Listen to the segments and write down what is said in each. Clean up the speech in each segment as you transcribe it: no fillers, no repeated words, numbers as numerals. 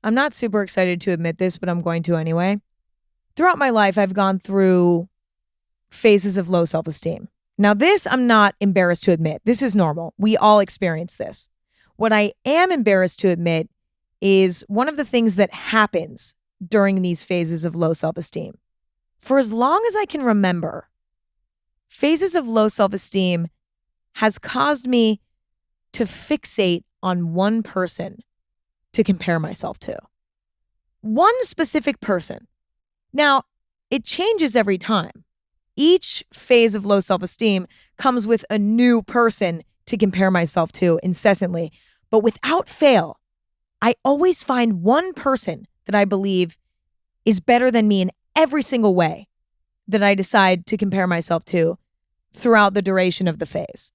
I'm not super excited to admit this, but I'm going to anyway. Throughout my life, I've gone through phases of low self-esteem. Now, this I'm not embarrassed to admit. This is normal. We all experience this. What I am embarrassed to admit is one of the things that happens during these phases of low self-esteem. For as long as I can remember, phases of low self-esteem has caused me to fixate on one person to compare myself to. One specific person. Now, it changes every time. Each phase of low self-esteem comes with a new person to compare myself to incessantly. But without fail, I always find one person that I believe is better than me in every single way that I decide to compare myself to throughout the duration of the phase.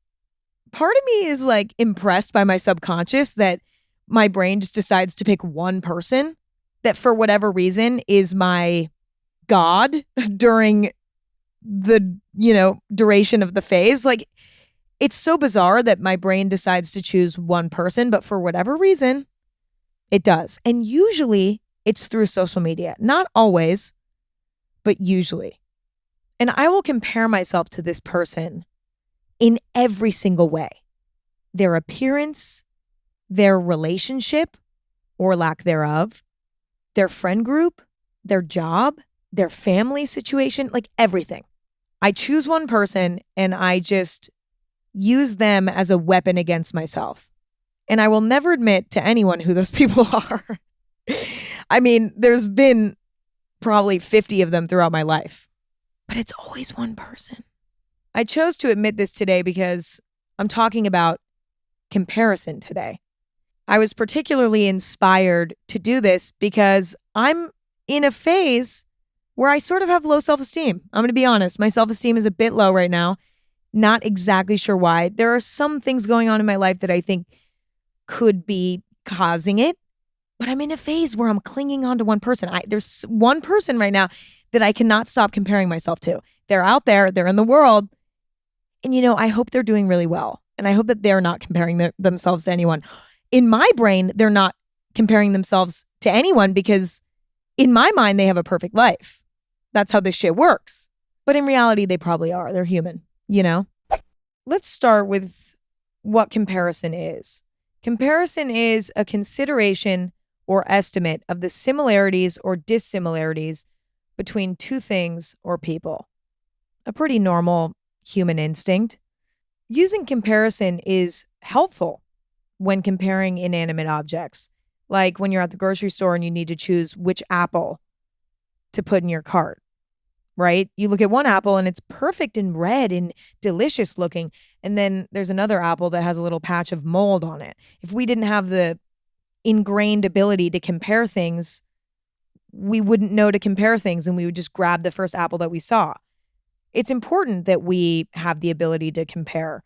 Part of me is like impressed by my subconscious that my brain just decides to pick one person that for whatever reason is my God during the, duration of the phase. Like, it's so bizarre that my brain decides to choose one person, but for whatever reason, it does. And usually it's through social media. Not always, but usually. And I will compare myself to this person in every single way. Their appearance, their relationship or lack thereof, their friend group, their job, their family situation, like everything. I choose one person and I just use them as a weapon against myself. And I will never admit to anyone who those people are. I mean, there's been probably 50 of them throughout my life, but it's always one person. I chose to admit this today because I'm talking about comparison today. I was particularly inspired to do this because I'm in a phase where I sort of have low self-esteem. I'm going to be honest. My self-esteem is a bit low right now. Not exactly sure why. There are some things going on in my life that I think could be causing it, but I'm in a phase where I'm clinging on to one person. There's one person right now that I cannot stop comparing myself to. They're out there, they're in the world, and I hope they're doing really well. And I hope that they're not comparing themselves to anyone. In my brain, they're not comparing themselves to anyone because in my mind, they have a perfect life. That's how this shit works. But in reality, they probably are. They're human, Let's start with what comparison is. Comparison is a consideration or estimate of the similarities or dissimilarities between two things or people. A pretty normal human instinct. Using comparison is helpful when comparing inanimate objects, like when you're at the grocery store and you need to choose which apple to put in your cart, right? You look at one apple and it's perfect and red and delicious looking, and then there's another apple that has a little patch of mold on it. If we didn't have the ingrained ability to compare things, we wouldn't know to compare things and we would just grab the first apple that we saw. It's important that we have the ability to compare.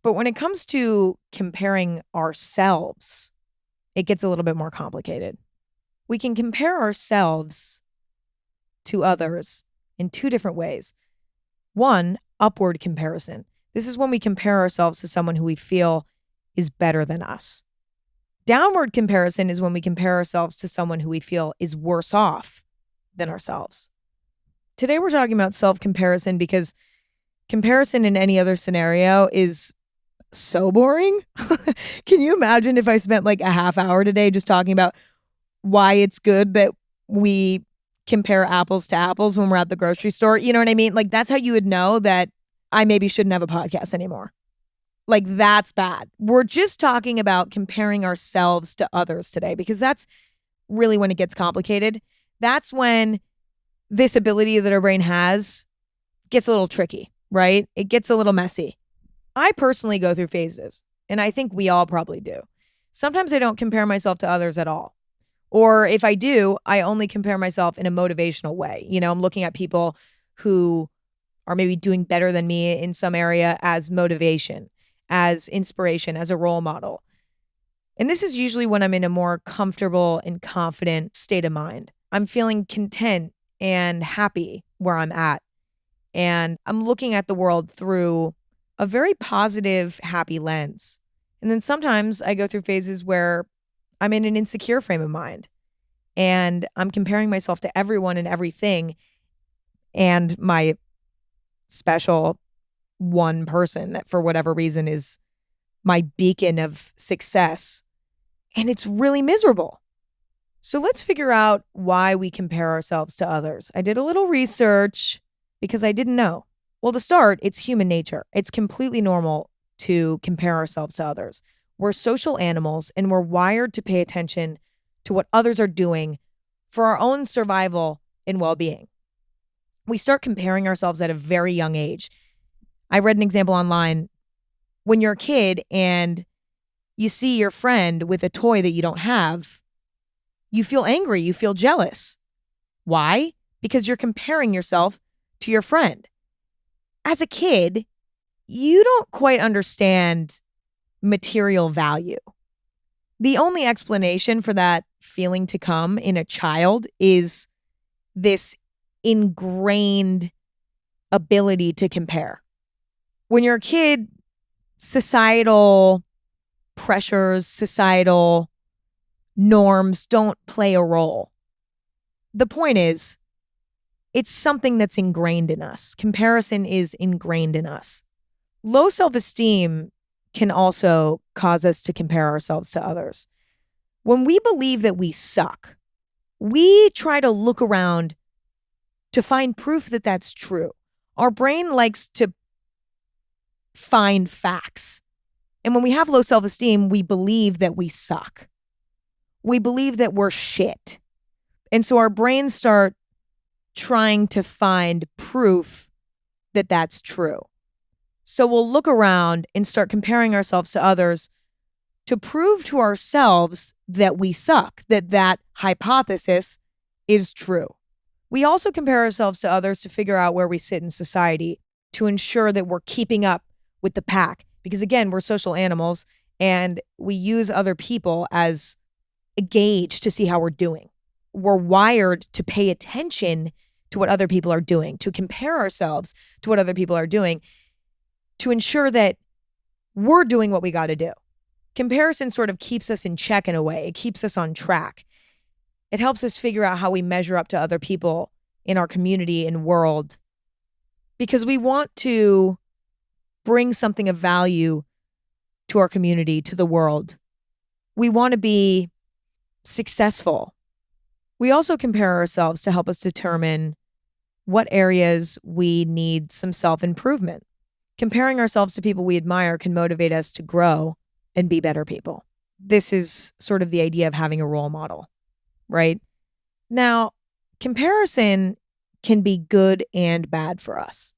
But when it comes to comparing ourselves, it gets a little bit more complicated. We can compare ourselves to others in two different ways. One, upward comparison. This is when we compare ourselves to someone who we feel is better than us. Downward comparison is when we compare ourselves to someone who we feel is worse off than ourselves. Today we're talking about self-comparison because comparison in any other scenario is so boring. Can you imagine if I spent like a half hour today just talking about why it's good that we compare apples to apples when we're at the grocery store? You know what I mean? Like, that's how you would know that I maybe shouldn't have a podcast anymore. Like, that's bad. We're just talking about comparing ourselves to others today because that's really when it gets complicated. That's when this ability that our brain has gets a little tricky, right? It gets a little messy. I personally go through phases, and I think we all probably do. Sometimes I don't compare myself to others at all. Or if I do, I only compare myself in a motivational way. I'm looking at people who are maybe doing better than me in some area as motivation, as inspiration, as a role model. And this is usually when I'm in a more comfortable and confident state of mind. I'm feeling content and happy where I'm at. And I'm looking at the world through a very positive, happy lens. And then sometimes I go through phases where I'm in an insecure frame of mind. and I'm comparing myself to everyone and everything and my special one person that for whatever reason is my beacon of success. And it's really miserable. So let's figure out why we compare ourselves to others. I did a little research because I didn't know. Well, to start, it's human nature. It's completely normal to compare ourselves to others. We're social animals and we're wired to pay attention to what others are doing for our own survival and well-being. We start comparing ourselves at a very young age. I read an example online. When you're a kid and you see your friend with a toy that you don't have, you feel angry, you feel jealous. Why? Because you're comparing yourself to your friend. As a kid, you don't quite understand material value. The only explanation for that feeling to come in a child is this ingrained ability to compare. When you're a kid, societal pressures, societal norms don't play a role. The point is, it's something that's ingrained in us. Comparison is ingrained in us. Low self-esteem can also cause us to compare ourselves to others. When we believe that we suck, we try to look around to find proof that that's true. Our brain likes to find facts. And when we have low self-esteem, we believe that we suck. We believe that we're shit. And so our brains start trying to find proof that that's true. So we'll look around and start comparing ourselves to others to prove to ourselves that we suck, that that hypothesis is true. We also compare ourselves to others to figure out where we sit in society, to ensure that we're keeping up with the pack. Because again, we're social animals and we use other people as a gauge to see how we're doing. We're wired to pay attention to what other people are doing, to compare ourselves to what other people are doing, to ensure that we're doing what we got to do. Comparison sort of keeps us in check in a way. It keeps us on track. It helps us figure out how we measure up to other people in our community and world, because we want to bring something of value to our community, to the world. We want to be successful. We also compare ourselves to help us determine what areas we need some self-improvement. Comparing ourselves to people we admire can motivate us to grow and be better people. This is sort of the idea of having a role model, right? Now, comparison can be good and bad for us,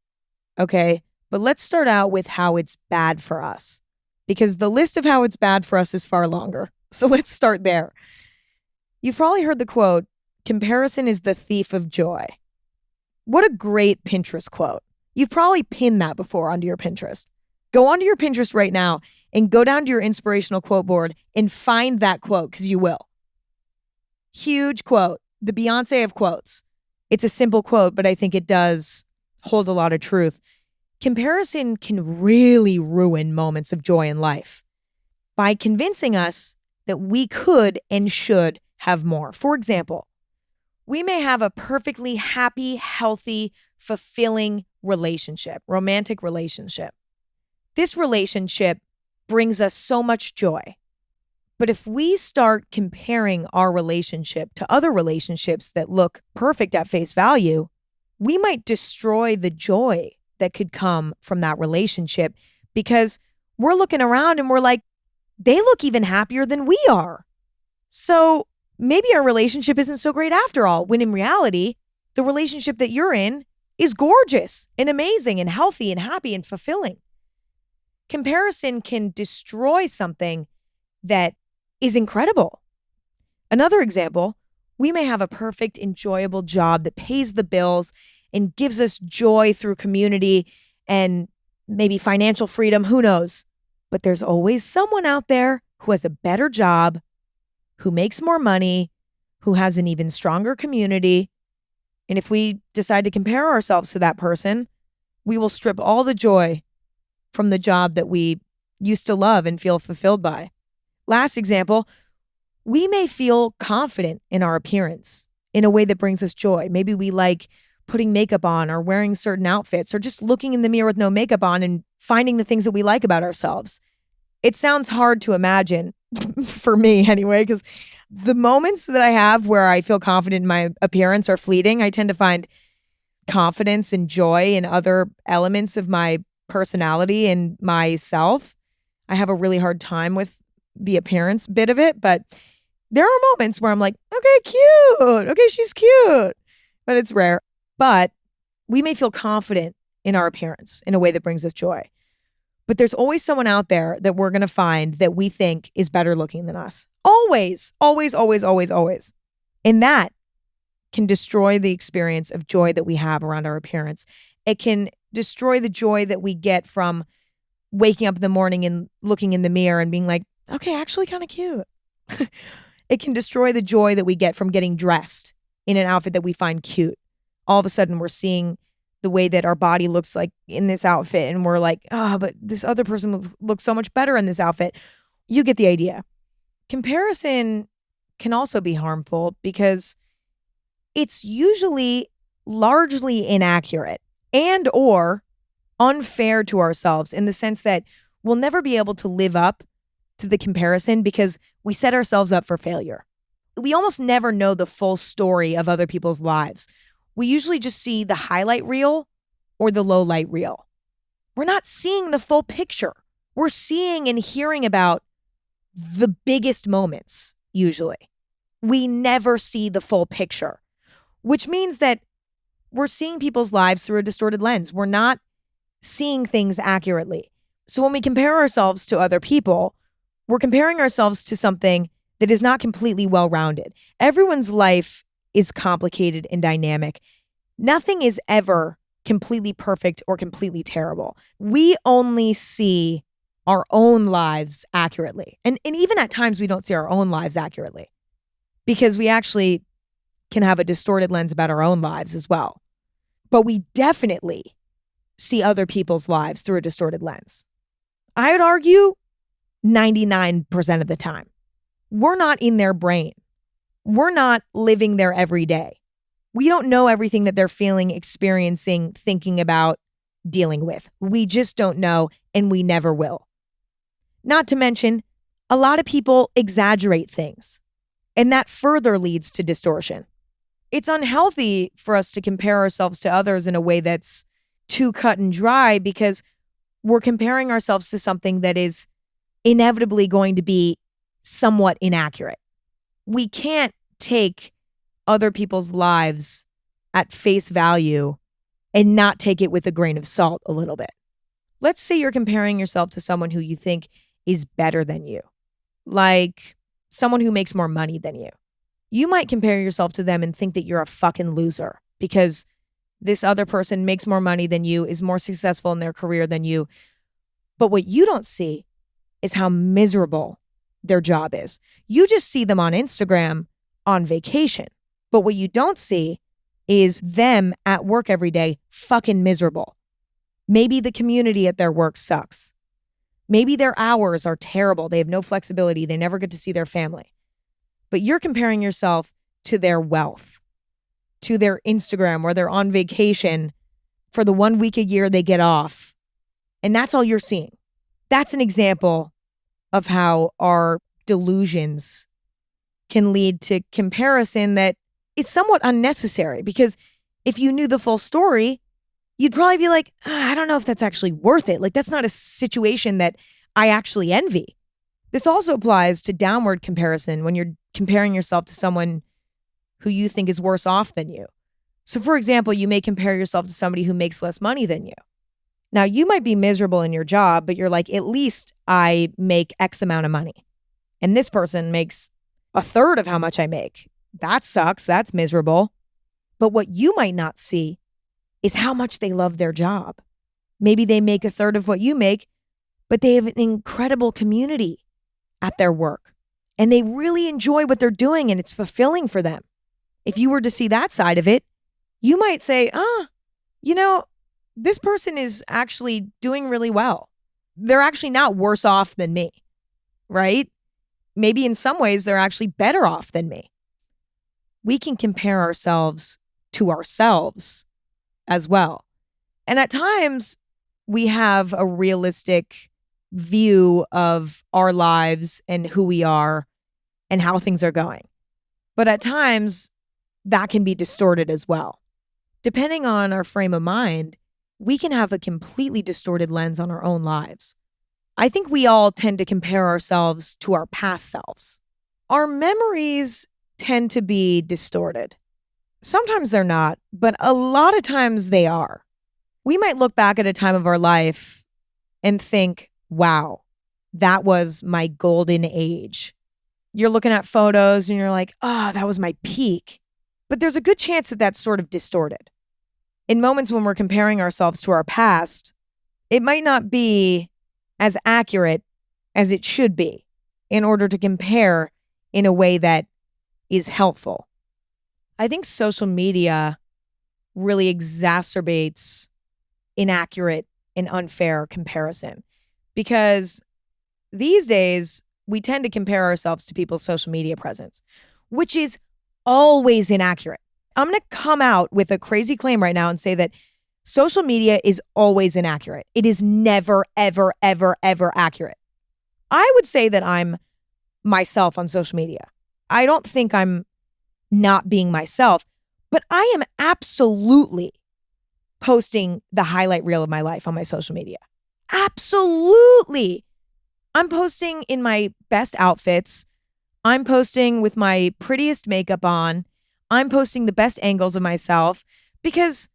okay? But let's start out with how it's bad for us, because the list of how it's bad for us is far longer. So let's start there. You've probably heard the quote, "Comparison is the thief of joy." What a great Pinterest quote. You've probably pinned that before onto your Pinterest. Go onto your Pinterest right now and go down to your inspirational quote board and find that quote, because you will. Huge quote, the Beyonce of quotes. It's a simple quote, but I think it does hold a lot of truth. Comparison can really ruin moments of joy in life by convincing us that we could and should have more. For example, we may have a perfectly happy, healthy, fulfilling relationship, romantic relationship. This relationship brings us so much joy. But if we start comparing our relationship to other relationships that look perfect at face value, we might destroy the joy that could come from that relationship, because we're looking around and we're like, they look even happier than we are. So maybe our relationship isn't so great after all, when in reality, the relationship that you're in is gorgeous and amazing and healthy and happy and fulfilling. Comparison can destroy something that is incredible. Another example, we may have a perfect, enjoyable job that pays the bills and gives us joy through community and maybe financial freedom, who knows? But there's always someone out there who has a better job, who makes more money, who has an even stronger community. And if we decide to compare ourselves to that person, we will strip all the joy from the job that we used to love and feel fulfilled by. Last example, We may feel confident in our appearance in a way that brings us joy. Maybe we like putting makeup on or wearing certain outfits or just looking in the mirror with no makeup on and finding the things that we like about ourselves. It sounds hard to imagine for me anyway, because the moments that I have where I feel confident in my appearance are fleeting. I tend to find confidence and joy in other elements of my personality and myself. I have a really hard time with the appearance bit of it, but there are moments where I'm like, okay, cute. Okay, she's cute. But it's rare. But we may feel confident in our appearance in a way that brings us joy. But there's always someone out there that we're going to find that we think is better looking than us. Always, always, always, always, always. And that can destroy the experience of joy that we have around our appearance. It can destroy the joy that we get from waking up in the morning and looking in the mirror and being like, okay, actually kind of cute. It can destroy the joy that we get from getting dressed in an outfit that we find cute. All of a sudden, we're seeing the way that our body looks like in this outfit, and we're like, but this other person looks so much better in this outfit. You get the idea. Comparison can also be harmful because it's usually largely inaccurate and or unfair to ourselves in the sense that we'll never be able to live up to the comparison because we set ourselves up for failure. We almost never know the full story of other people's lives. We usually just see the highlight reel or the low light reel. We're not seeing the full picture. We're seeing and hearing about the biggest moments, usually. We never see the full picture, which means that we're seeing people's lives through a distorted lens. We're not seeing things accurately. So when we compare ourselves to other people, we're comparing ourselves to something that is not completely well-rounded. Everyone's life is complicated and dynamic. Nothing is ever completely perfect or completely terrible. We only see our own lives accurately. And even at times we don't see our own lives accurately because we actually can have a distorted lens about our own lives as well. But we definitely see other people's lives through a distorted lens. I would argue 99% of the time. We're not in their brain. We're not living there every day. We don't know everything that they're feeling, experiencing, thinking about, dealing with. We just don't know, and we never will. Not to mention, a lot of people exaggerate things, and that further leads to distortion. It's unhealthy for us to compare ourselves to others in a way that's too cut and dry because we're comparing ourselves to something that is inevitably going to be somewhat inaccurate. We can't take other people's lives at face value and not take it with a grain of salt a little bit. Let's say you're comparing yourself to someone who you think is better than you, like someone who makes more money than you. You might compare yourself to them and think that you're a fucking loser because this other person makes more money than you, is more successful in their career than you. But what you don't see is how miserable their job is. You just see them on Instagram on vacation. But what you don't see is them at work every day fucking miserable. Maybe the community at their work sucks. Maybe their hours are terrible. They have no flexibility. They never get to see their family. But you're comparing yourself to their wealth, to their Instagram where they're on vacation for the 1 week a year they get off. And that's all you're seeing. That's an example of how our delusions can lead to comparison that is somewhat unnecessary, because if you knew the full story, you'd probably be like, I don't know if that's actually worth it. Like, that's not a situation that I actually envy. This also applies to downward comparison when you're comparing yourself to someone who you think is worse off than you. So for example, you may compare yourself to somebody who makes less money than you. Now, you might be miserable in your job, but you're like, at least I make X amount of money. And this person makes a third of how much I make. That sucks. That's miserable. But what you might not see is how much they love their job. Maybe they make a third of what you make, but they have an incredible community at their work. And they really enjoy what they're doing and it's fulfilling for them. If you were to see that side of it, you might say, this person is actually doing really well. They're actually not worse off than me, right? maybe in some ways they're actually better off than me. We can compare ourselves to ourselves as well. And at times we have a realistic view of our lives and who we are and how things are going. But at times that can be distorted as well. Depending on our frame of mind, we can have a completely distorted lens on our own lives. I think we all tend to compare ourselves to our past selves. Our memories tend to be distorted. Sometimes they're not, but a lot of times they are. We might look back at a time of our life and think, wow, that was my golden age. You're looking at photos and you're like, oh, that was my peak. But there's a good chance that that's sort of distorted. In moments when we're comparing ourselves to our past, it might not be as accurate as it should be in order to compare in a way that is helpful. I think social media really exacerbates inaccurate and unfair comparison because these days we tend to compare ourselves to people's social media presence, which is always inaccurate. I'm going to come out with a crazy claim right now and say that social media is always inaccurate. It is never, ever, ever, ever accurate. I would say that I'm myself on social media. I don't think I'm not being myself, but I am absolutely posting the highlight reel of my life on my social media. Absolutely. I'm posting in my best outfits. I'm posting with my prettiest makeup on. I'm posting the best angles of myself because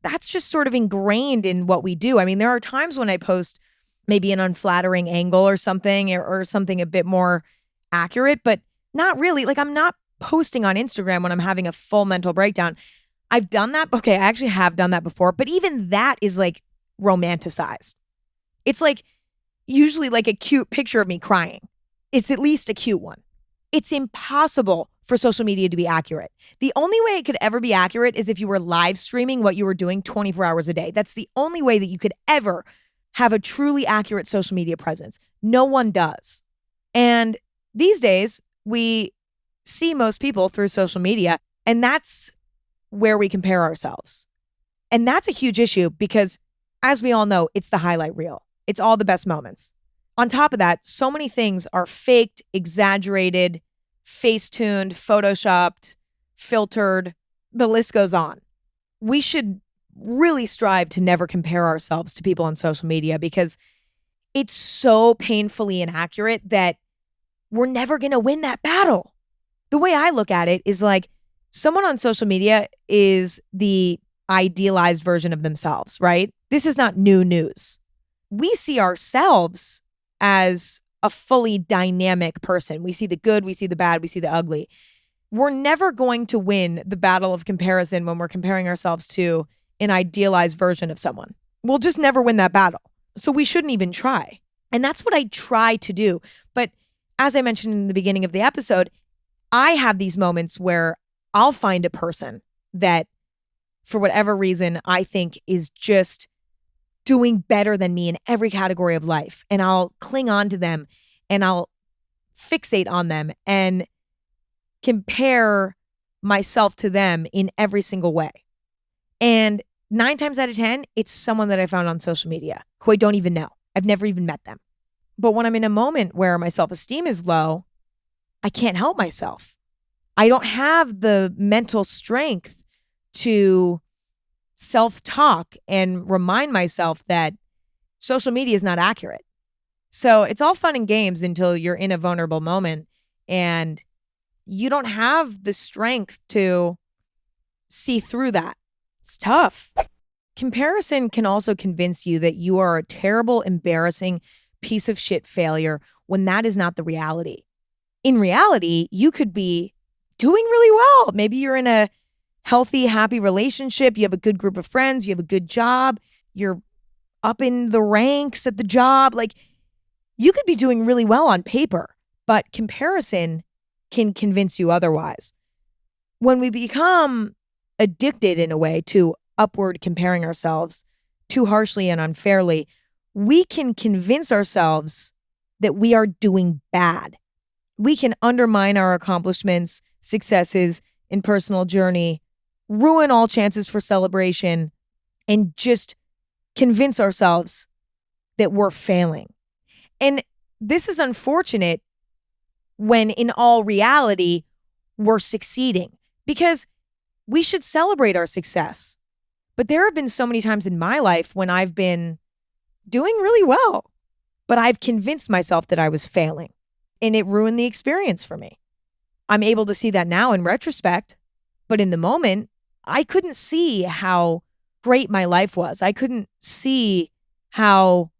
that's just sort of ingrained in what we do. I mean, there are times when I post maybe an unflattering angle or something or something a bit more accurate, but not really. Like, I'm not posting on Instagram when I'm having a full mental breakdown. I've done that. Okay, I actually have done that before, but even that is like romanticized. It's like usually like a cute picture of me crying. It's at least a cute one. It's impossible for social media to be accurate. The only way it could ever be accurate is if you were live streaming what you were doing 24 hours a day. That's the only way that you could ever have a truly accurate social media presence. No one does. And these days, we see most people through social media, and that's where we compare ourselves. And that's a huge issue because, as we all know, it's the highlight reel. It's all the best moments. On top of that, so many things are faked, exaggerated, face-tuned, photoshopped, filtered. The list goes on. We should really strive to never compare ourselves to people on social media because it's so painfully inaccurate that we're never going to win that battle. The way I look at it is like someone on social media is the idealized version of themselves, right? This is not new news. We see ourselves as a fully dynamic person. We see the good, we see the bad, we see the ugly. We're never going to win the battle of comparison when we're comparing ourselves to an idealized version of someone. We'll just never win that battle. So we shouldn't even try. And that's what I try to do. But as I mentioned in the beginning of the episode, I have these moments where I'll find a person that, for whatever reason, I think is just doing better than me in every category of life. And I'll cling on to them and I'll fixate on them and compare myself to them in every single way. And 9 times out of 10, it's someone that I found on social media who I don't even know. I've never even met them. But when I'm in a moment where my self-esteem is low, I can't help myself. I don't have the mental strength to self-talk and remind myself that social media is not accurate. So it's all fun and games until you're in a vulnerable moment and you don't have the strength to see through that. It's tough. Comparison can also convince you that you are a terrible, embarrassing piece of shit failure when that is not the reality. In reality, you could be doing really well. Maybe you're in a healthy, happy relationship. You have a good group of friends. You have a good job. You're up in the ranks at the job. Like, you could be doing really well on paper, but comparison can convince you otherwise. When we become addicted in a way to upward comparing ourselves too harshly and unfairly, we can convince ourselves that we are doing bad We can undermine our accomplishments, successes, and personal journey, ruin all chances for celebration, and just convince ourselves that we're failing. And this is unfortunate when in all reality, we're succeeding, because we should celebrate our success. But there have been so many times in my life when I've been doing really well, but I've convinced myself that I was failing, and it ruined the experience for me. I'm able to see that now in retrospect, but in the moment, I couldn't see how great my life was. I couldn't see how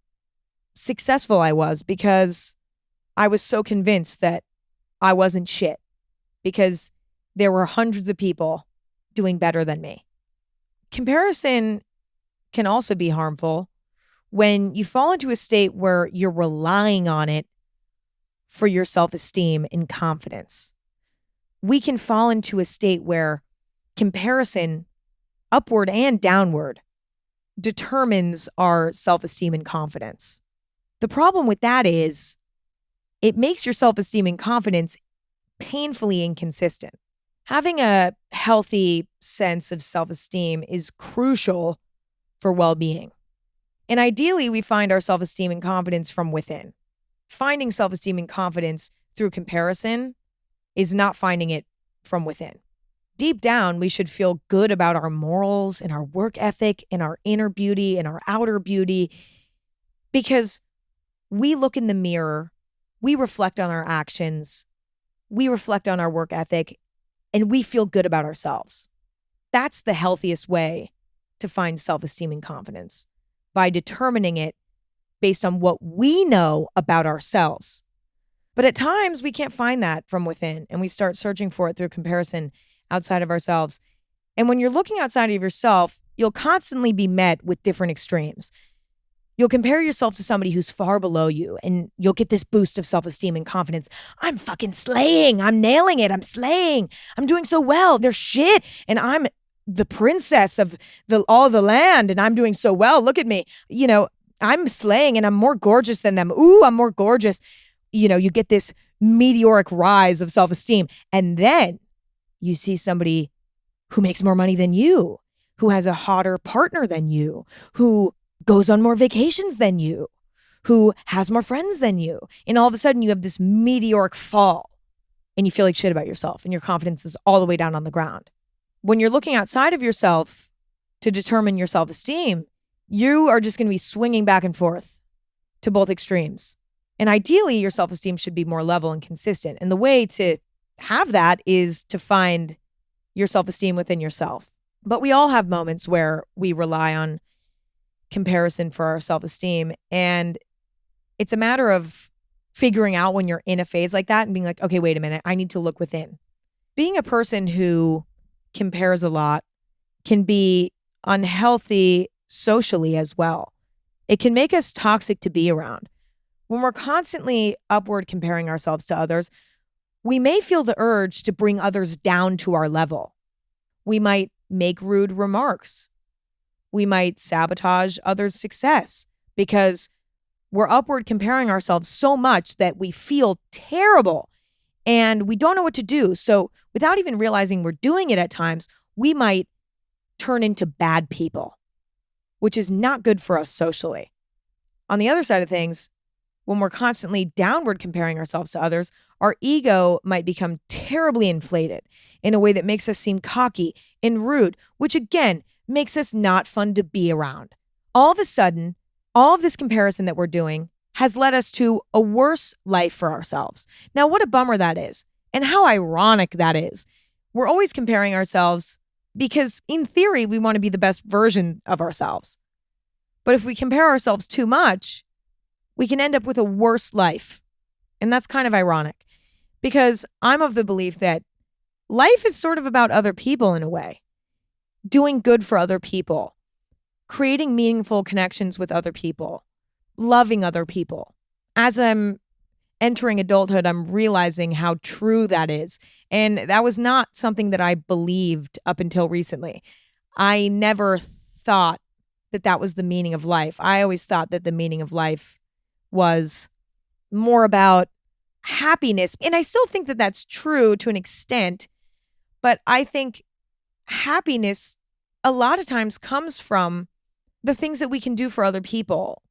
successful I was because I was so convinced that I wasn't shit, because there were hundreds of people doing better than me. Comparison can also be harmful when you fall into a state where you're relying on it for your self-esteem and confidence. We can fall into a state where comparison, upward and downward, determines our self-esteem and confidence. The problem with that is it makes your self-esteem and confidence painfully inconsistent. Having a healthy sense of self-esteem is crucial for well-being. And ideally, we find our self-esteem and confidence from within. Finding self-esteem and confidence through comparison is not finding it from within. Deep down, we should feel good about our morals and our work ethic and our inner beauty and our outer beauty, because we look in the mirror, we reflect on our actions, we reflect on our work ethic, and we feel good about ourselves. That's the healthiest way to find self-esteem and confidence, by determining it based on what we know about ourselves. But at times, we can't find that from within, and we start searching for it through comparison outside of ourselves. And when you're looking outside of yourself, you'll constantly be met with different extremes. You'll compare yourself to somebody who's far below you, and you'll get this boost of self-esteem and confidence. I'm fucking slaying. I'm nailing it. I'm slaying. I'm doing so well. They're shit. And I'm the princess of all the land, and I'm doing so well. Look at me. I'm slaying, and I'm more gorgeous than them. Ooh, I'm more gorgeous. You get this meteoric rise of self-esteem. And then you see somebody who makes more money than you, who has a hotter partner than you, who goes on more vacations than you, who has more friends than you. And all of a sudden you have this meteoric fall, and you feel like shit about yourself, and your confidence is all the way down on the ground. When you're looking outside of yourself to determine your self-esteem, you are just going to be swinging back and forth to both extremes. And ideally, your self-esteem should be more level and consistent. And the way to have that is to find your self-esteem within yourself. But we all have moments where we rely on comparison for our self-esteem. And it's a matter of figuring out when you're in a phase like that and being like, okay, wait a minute, I need to look within. Being a person who compares a lot can be unhealthy socially as well. It can make us toxic to be around. When we're constantly upward comparing ourselves to others, we may feel the urge to bring others down to our level. We might make rude remarks. We might sabotage others' success because we're upward comparing ourselves so much that we feel terrible and we don't know what to do. So without even realizing we're doing it at times, we might turn into bad people, which is not good for us socially. On the other side of things, when we're constantly downward comparing ourselves to others, our ego might become terribly inflated in a way that makes us seem cocky and rude, which again makes us not fun to be around. All of a sudden, all of this comparison that we're doing has led us to a worse life for ourselves. Now, what a bummer that is, and how ironic that is. We're always comparing ourselves because in theory, we want to be the best version of ourselves. But if we compare ourselves too much, we can end up with a worse life. And that's kind of ironic, because I'm of the belief that life is sort of about other people in a way, doing good for other people, creating meaningful connections with other people, loving other people. As I'm entering adulthood, I'm realizing how true that is. And that was not something that I believed up until recently. I never thought that that was the meaning of life. I always thought that the meaning of life was more about happiness, and I still think that that's true to an extent, but I think happiness a lot of times comes from the things that we can do for other people,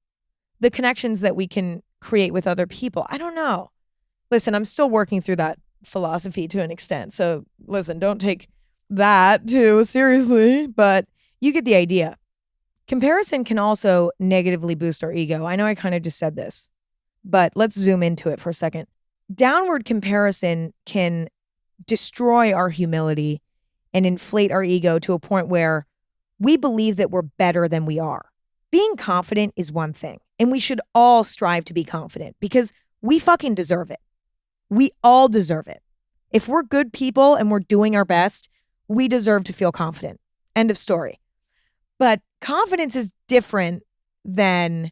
the connections that we can create with other people. I don't know. Listen, I'm still working through that philosophy to an extent. So listen, don't take that too seriously, but you get the idea. Comparison can also negatively boost our ego. I know I kind of just said this, but let's zoom into it for a second. Downward comparison can destroy our humility and inflate our ego to a point where we believe that we're better than we are. Being confident is one thing, and we should all strive to be confident because we fucking deserve it. We all deserve it. If we're good people and we're doing our best, we deserve to feel confident. End of story. But confidence is different than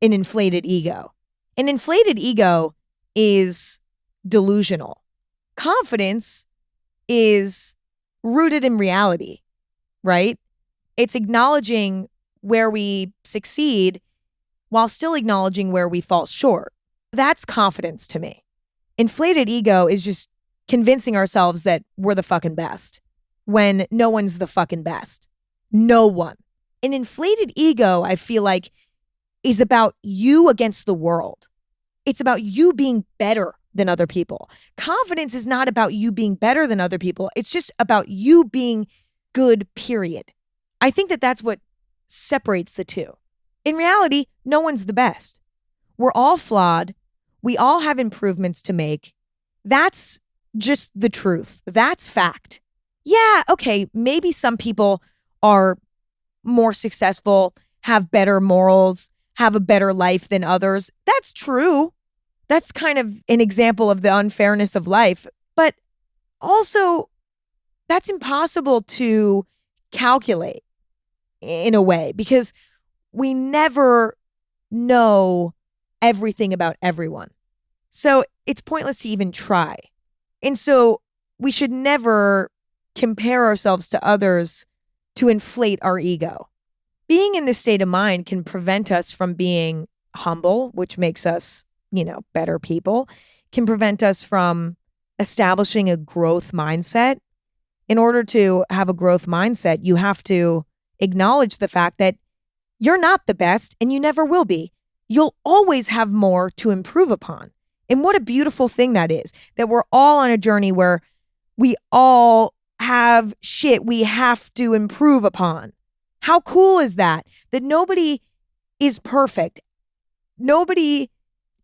an inflated ego. An inflated ego is delusional. Confidence is rooted in reality, right? It's acknowledging where we succeed while still acknowledging where we fall short. That's confidence to me. Inflated ego is just convincing ourselves that we're the fucking best when no one's the fucking best. No one. An inflated ego, I feel like, is about you against the world. It's about you being better than other people. Confidence is not about you being better than other people. It's just about you being good, period. I think that that's what separates the two. In reality, no one's the best. We're all flawed. We all have improvements to make. That's just the truth. That's fact. Yeah, okay, maybe some people are more successful, have better morals, have a better life than others. That's true. That's kind of an example of the unfairness of life. But also, that's impossible to calculate in a way because we never know everything about everyone. So it's pointless to even try. And so we should never compare ourselves to others to inflate our ego. Being in this state of mind can prevent us from being humble, which makes us, better people, can prevent us from establishing a growth mindset. In order to have a growth mindset, you have to acknowledge the fact that you're not the best and you never will be. You'll always have more to improve upon. And what a beautiful thing that is, that we're all on a journey where we all have shit we have to improve upon. How cool is that? That nobody is perfect. Nobody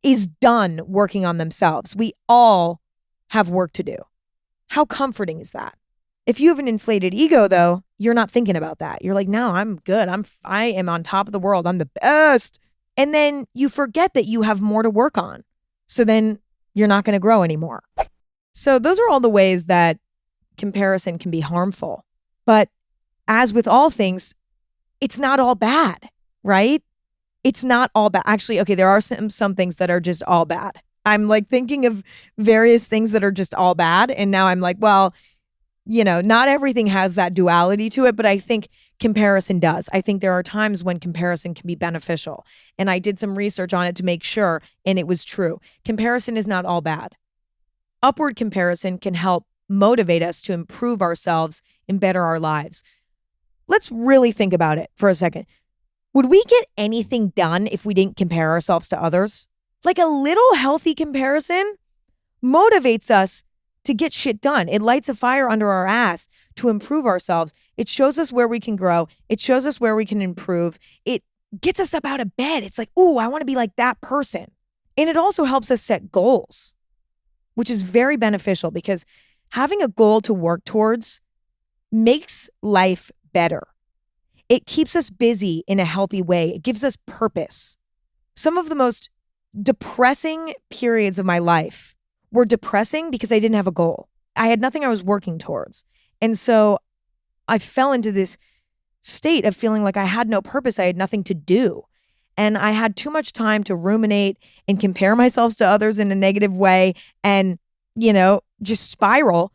is done working on themselves. We all have work to do. How comforting is that? If you have an inflated ego, though, you're not thinking about that. You're like, no, I'm good. I am on top of the world. I'm the best. And then you forget that you have more to work on. So then you're not going to grow anymore. So those are all the ways that comparison can be harmful. But as with all things, it's not all bad, right? It's not all bad. Actually, okay, there are some things that are just all bad. I'm like thinking of various things that are just all bad. And now I'm like, well, not everything has that duality to it, but I think comparison does. I think there are times when comparison can be beneficial. And I did some research on it to make sure, and it was true. Comparison is not all bad. Upward comparison can help motivate us to improve ourselves and better our lives. Let's really think about it for a second. Would we get anything done if we didn't compare ourselves to others? Like a little healthy comparison motivates us to get shit done. It lights a fire under our ass to improve ourselves. It shows us where we can grow. It shows us where we can improve. It gets us up out of bed. It's like, ooh, I want to be like that person. And it also helps us set goals, which is very beneficial because having a goal to work towards makes life better. It keeps us busy in a healthy way. It gives us purpose. Some of the most depressing periods of my life were depressing because I didn't have a goal. I had nothing I was working towards. And so I fell into this state of feeling like I had no purpose. I had nothing to do. And I had too much time to ruminate and compare myself to others in a negative way and, just spiral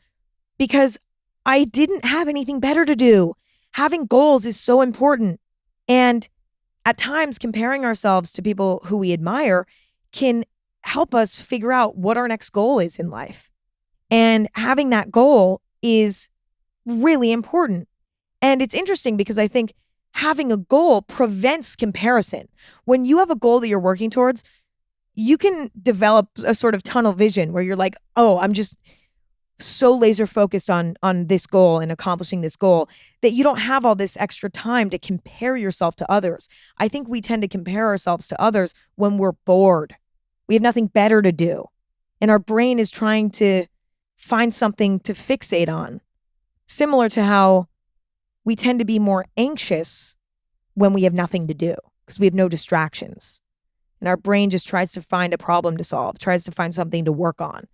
because I didn't have anything better to do. Having goals is so important. And at times, comparing ourselves to people who we admire can help us figure out what our next goal is in life. And having that goal is really important. And it's interesting because I think having a goal prevents comparison. When you have a goal that you're working towards, you can develop a sort of tunnel vision where you're like, oh, I'm just so laser focused on this goal and accomplishing this goal that you don't have all this extra time to compare yourself to others. I think we tend to compare ourselves to others when we're bored. We have nothing better to do. And our brain is trying to find something to fixate on. Similar to how we tend to be more anxious when we have nothing to do because we have no distractions. And our brain just tries to find a problem to solve, tries to find something to work on.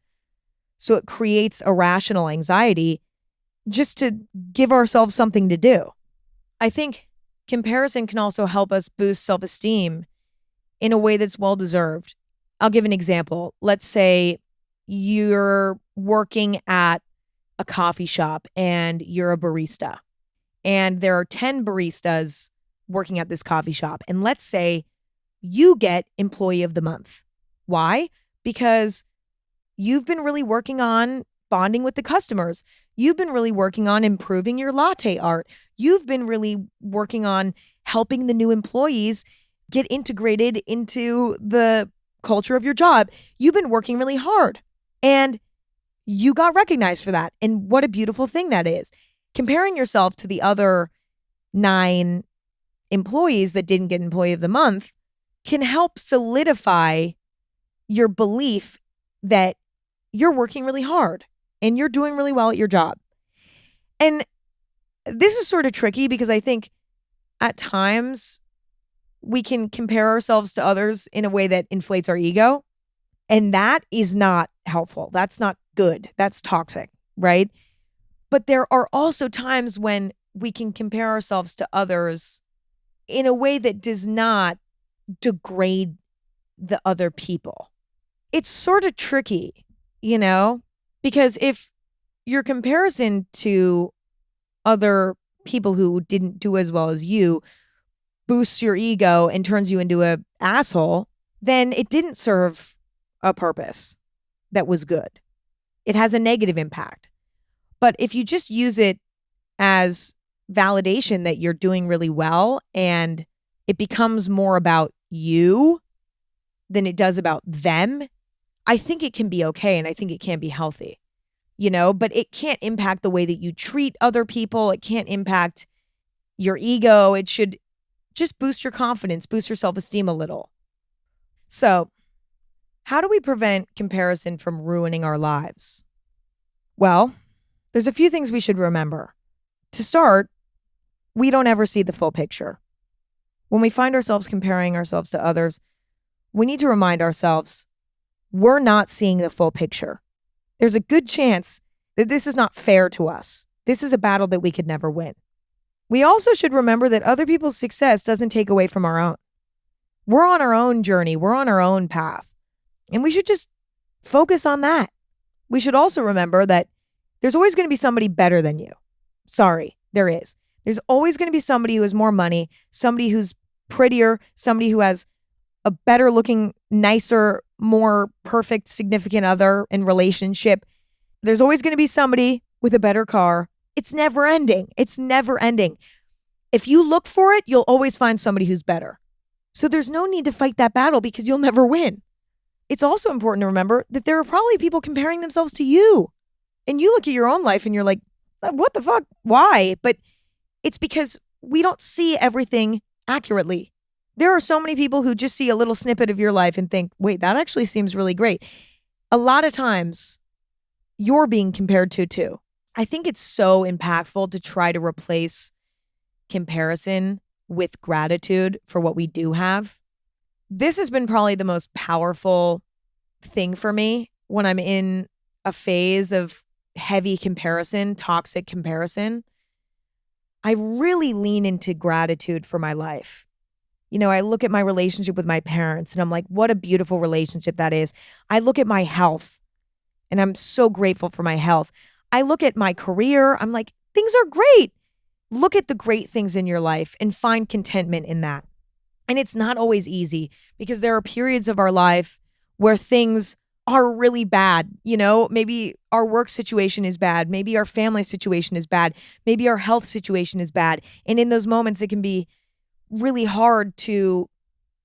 So it creates irrational anxiety just to give ourselves something to do. I think comparison can also help us boost self-esteem in a way that's well-deserved. I'll give an example. Let's say you're working at a coffee shop and you're a barista. And there are 10 baristas working at this coffee shop. And let's say you get Employee of the Month. Why? Because you've been really working on bonding with the customers. You've been really working on improving your latte art. You've been really working on helping the new employees get integrated into the culture of your job. You've been working really hard and you got recognized for that. And what a beautiful thing that is. Comparing yourself to the other 9 employees that didn't get Employee of the Month can help solidify your belief that you're working really hard and you're doing really well at your job. And this is sort of tricky because I think at times we can compare ourselves to others in a way that inflates our ego. And that is not helpful. That's not good. That's toxic, right? But there are also times when we can compare ourselves to others in a way that does not degrade the other people. It's sort of tricky, because if your comparison to other people who didn't do as well as you boosts your ego and turns you into an asshole, then it didn't serve a purpose that was good. It has a negative impact. But if you just use it as validation that you're doing really well and it becomes more about you than it does about them, I think it can be okay and I think it can be healthy, but it can't impact the way that you treat other people. It can't impact your ego. It should just boost your confidence, boost your self-esteem a little. So, how do we prevent comparison from ruining our lives? Well, there's a few things we should remember. To start, we don't ever see the full picture. When we find ourselves comparing ourselves to others, we need to remind ourselves we're not seeing the full picture. There's a good chance that this is not fair to us. This is a battle that we could never win. We also should remember that other people's success doesn't take away from our own. We're on our own journey. We're on our own path. And we should just focus on that. We should also remember that there's always going to be somebody better than you. Sorry, there is. There's always going to be somebody who has more money, somebody who's prettier, somebody who has a better looking, nicer, more perfect significant other in relationship. There's always going to be somebody with a better car. It's never ending. It's never ending. If you look for it, you'll always find somebody who's better. So there's no need to fight that battle because you'll never win. It's also important to remember that there are probably people comparing themselves to you. And you look at your own life and you're like, what the fuck? Why? But it's because we don't see everything accurately. There are so many people who just see a little snippet of your life and think, wait, that actually seems really great. A lot of times you're being compared to too. I think it's so impactful to try to replace comparison with gratitude for what we do have. This has been probably the most powerful thing for me when I'm in a phase of heavy comparison, toxic comparison. I really lean into gratitude for my life. I look at my relationship with my parents and I'm like, what a beautiful relationship that is. I look at my health and I'm so grateful for my health. I look at my career. I'm like, things are great. Look at the great things in your life and find contentment in that. And it's not always easy because there are periods of our life where things are really bad. Maybe our work situation is bad. Maybe our family situation is bad. Maybe our health situation is bad. And in those moments, it can be really hard to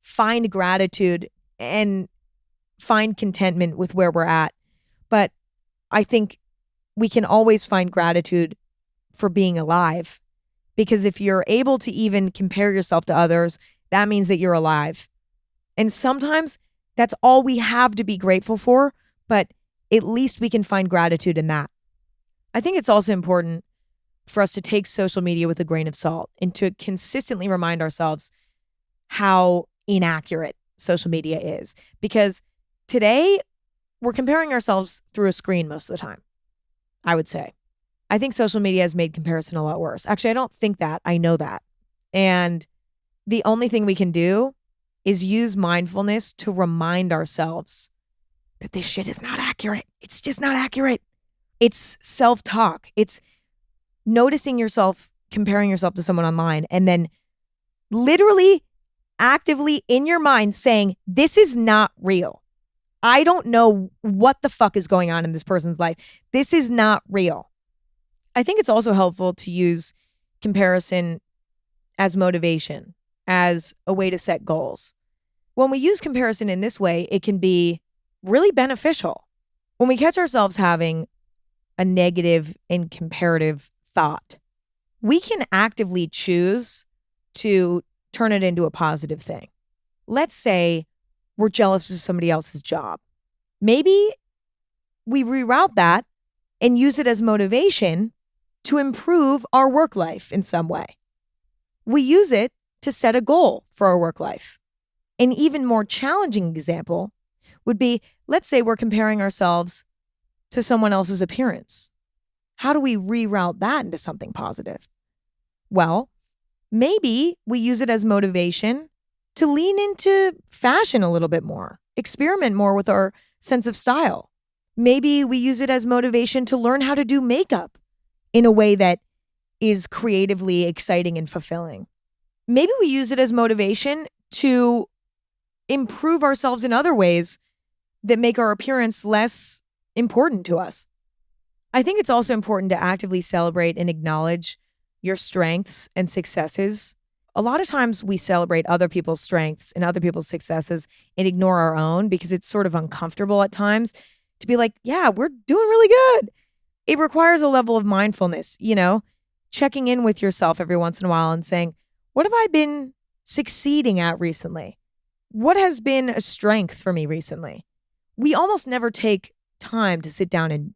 find gratitude and find contentment with where we're at. But I think we can always find gratitude for being alive, because if you're able to even compare yourself to others, that means that you're alive. And sometimes that's all we have to be grateful for, but at least we can find gratitude in that. I think it's also important for us to take social media with a grain of salt and to consistently remind ourselves how inaccurate social media is. Because today, we're comparing ourselves through a screen most of the time, I would say. I think social media has made comparison a lot worse. Actually, I don't think that. I know that. And the only thing we can do is use mindfulness to remind ourselves that this shit is not accurate. It's just not accurate. It's self-talk. It's noticing yourself, comparing yourself to someone online, and then literally actively in your mind saying, this is not real. I don't know what the fuck is going on in this person's life. This is not real. I think it's also helpful to use comparison as motivation, as a way to set goals. When we use comparison in this way, it can be really beneficial. When we catch ourselves having a negative and comparative thought, we can actively choose to turn it into a positive thing. Let's say we're jealous of somebody else's job. Maybe we reroute that and use it as motivation to improve our work life in some way. We use it to set a goal for our work life. An even more challenging example would be, let's say we're comparing ourselves to someone else's appearance. How do we reroute that into something positive? Well, maybe we use it as motivation to lean into fashion a little bit more, experiment more with our sense of style. Maybe we use it as motivation to learn how to do makeup in a way that is creatively exciting and fulfilling. Maybe we use it as motivation to improve ourselves in other ways that make our appearance less important to us. I think it's also important to actively celebrate and acknowledge your strengths and successes. A lot of times we celebrate other people's strengths and other people's successes and ignore our own because it's sort of uncomfortable at times to be like, yeah, we're doing really good. It requires a level of mindfulness, checking in with yourself every once in a while and saying, what have I been succeeding at recently? What has been a strength for me recently? We almost never take time to sit down and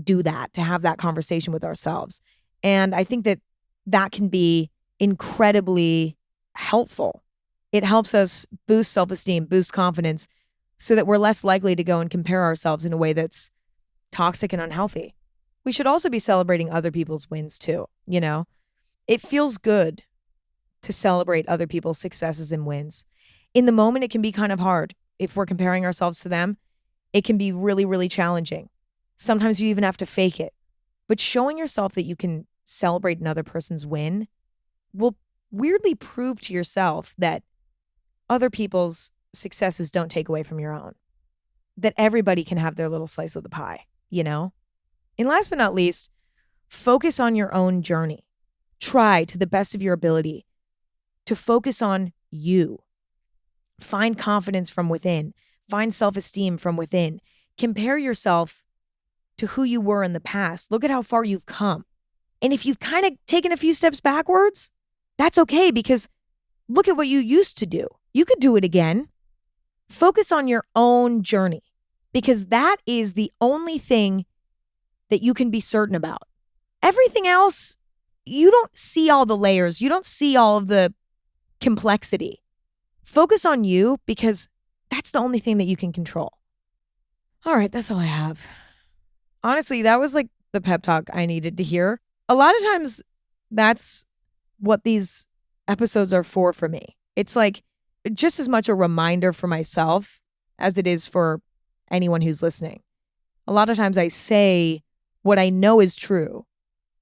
do that, to have that conversation with ourselves. And I think that that can be incredibly helpful. It helps us boost self-esteem, boost confidence, so that we're less likely to go and compare ourselves in a way that's toxic and unhealthy. We should also be celebrating other people's wins too, It feels good to celebrate other people's successes and wins. In the moment, it can be kind of hard. If we're comparing ourselves to them, it can be really, really challenging. Sometimes you even have to fake it. But showing yourself that you can celebrate another person's win will weirdly prove to yourself that other people's successes don't take away from your own. That everybody can have their little slice of the pie, And last but not least, focus on your own journey. Try to the best of your ability to focus on you. Find confidence from within. Find self-esteem from within. Compare yourself to who you were in the past. Look at how far you've come. And if you've kind of taken a few steps backwards, that's okay, because look at what you used to do. You could do it again. Focus on your own journey, because that is the only thing that you can be certain about. Everything else, you don't see all the layers. You don't see all of the complexity. Focus on you, because that's the only thing that you can control. All right, that's all I have. Honestly, that was like the pep talk I needed to hear. A lot of times that's what these episodes are for me. It's like just as much a reminder for myself as it is for anyone who's listening. A lot of times I say what I know is true,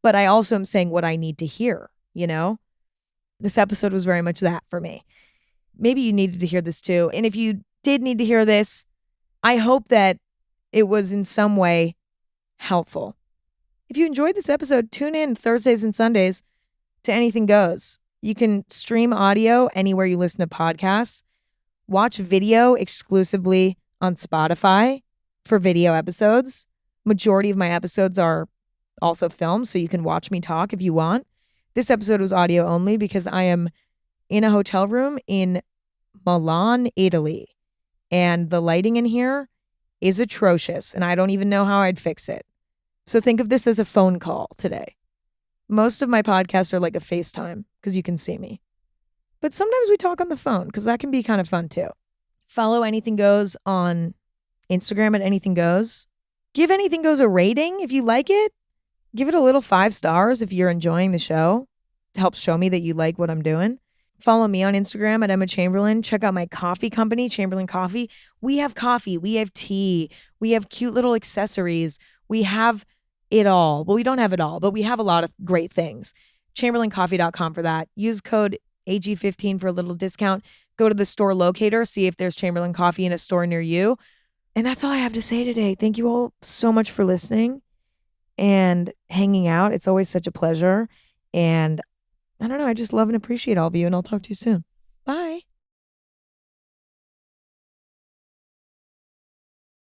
but I also am saying what I need to hear, This episode was very much that for me. Maybe you needed to hear this too. And if you did need to hear this, I hope that it was in some way helpful. If you enjoyed this episode, tune in Thursdays and Sundays to Anything Goes. You can stream audio anywhere you listen to podcasts, watch video exclusively on Spotify for video episodes. Majority of my episodes are also filmed, so you can watch me talk if you want. This episode was audio only because I am in a hotel room in Milan, Italy, and the lighting in here is atrocious, and I don't even know how I'd fix it. So think of this as a phone call today. Most of my podcasts are like a FaceTime because you can see me. But sometimes we talk on the phone because that can be kind of fun too. Follow Anything Goes on Instagram at Anything Goes. Give Anything Goes a rating if you like it. Give it a little 5 stars if you're enjoying the show. It helps show me that you like what I'm doing. Follow me on Instagram at Emma Chamberlain. Check out my coffee company, Chamberlain Coffee. We have coffee. We have tea. We have cute little accessories. We have it all. Well, we don't have it all, but we have a lot of great things. ChamberlainCoffee.com for that. Use code AG15 for a little discount. Go to the store locator, see if there's Chamberlain Coffee in a store near you. And that's all I have to say today. Thank you all so much for listening and hanging out. It's always such a pleasure. And I don't know, I just love and appreciate all of you, and I'll talk to you soon.